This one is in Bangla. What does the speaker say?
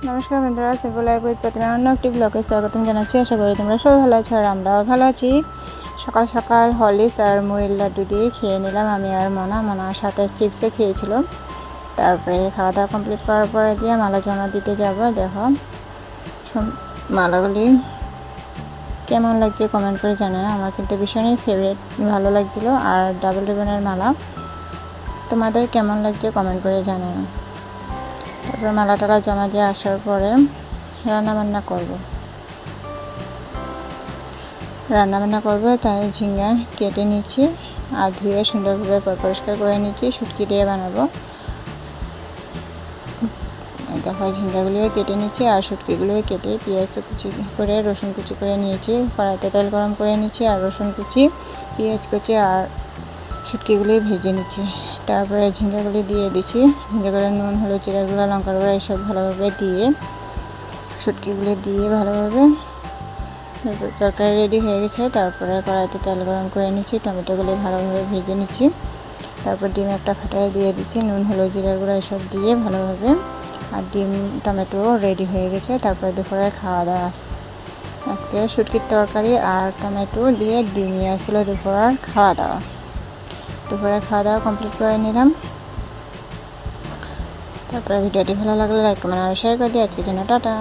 নমস্কার বন্ধুরা, সিম্পল লাইফ উইথ প্রতিমা অন্য একটি ব্লগে স্বাগতম জানাচ্ছি। আশা করি তোমরা সবাই ভালো আছো আর আমরাও ভালো আছি। সকাল সকাল হরলিক্স আর মুড়ির লাড্ডু দিয়ে খেয়ে নিলাম আমি আর মনার সাথে চিপসও খেয়েছিল। তারপরে খাওয়া দাওয়া কমপ্লিট করার পরে দিয়ে মালা জমা দিতে যাব। দেখো মালাগুলি কেমন লাগছে কমেন্ট করে জানাও। আমার কিন্তু ভীষণই ফেভারিট, ভালো লাগছিল। আর ডাবল রিবনের মালা তোমাদের কেমন লাগছে কমেন্ট করে জানাও। তারপরে মালাটা জমা দিয়ে আসার পরে রান্নাবান্না করব। তাই ঝিঙ্গা কেটে নিচ্ছি আর ধুয়ে সুন্দরভাবে পরিষ্কার করে নিচ্ছি। শুটকি দিয়ে বানাবো। দেখো ঝিঙ্গাগুলিও কেটে নিচ্ছি আর শুটকিগুলোও কেটে পেঁয়াজ কুচি করে রসুন কুচি করে নিয়েছি। কড়াইতে তেল গরম করে নিচ্ছি আর রসুন কুচি, পেঁয়াজ কুচি আর শুটকিগুলি ভেজে নিচ্ছি। তারপরে ঝিঙ্গাগুলি দিয়ে দিচ্ছি। ঝিঙ্গাগুলো নুন, হলুদ, জিরা গুঁড়া, লঙ্কার গুঁড়া এইসব ভালোভাবে দিয়ে শুটকিগুলি দিয়ে ভালোভাবে তরকারি রেডি হয়ে গেছে। তারপরে কড়াইতে তেল গরম করে নিচ্ছি, টমেটোগুলি ভালোভাবে ভেজে নিচ্ছি। তারপর ডিম একটা ফাটাই দিয়ে দিচ্ছি, নুন, হলুদ, জিরা গুঁড়া এসব দিয়ে ভালোভাবে। আর ডিম টমেটো রেডি হয়ে গেছে। তারপরে দুপুরে খাওয়া দাওয়া আজকে শুটকির তরকারি আর টমেটো দিয়ে ডিম নিয়ে আসছিল দুপুরের খাওয়া দাওয়া। দুপুরে খাওয়া দাওয়া কমপ্লিট করে নিলাম। তারপরে ভিডিওটি ভালো লাগলে লাইক কমেন্ট আর শেয়ার করে দিই। আজকের জন্য টাটা।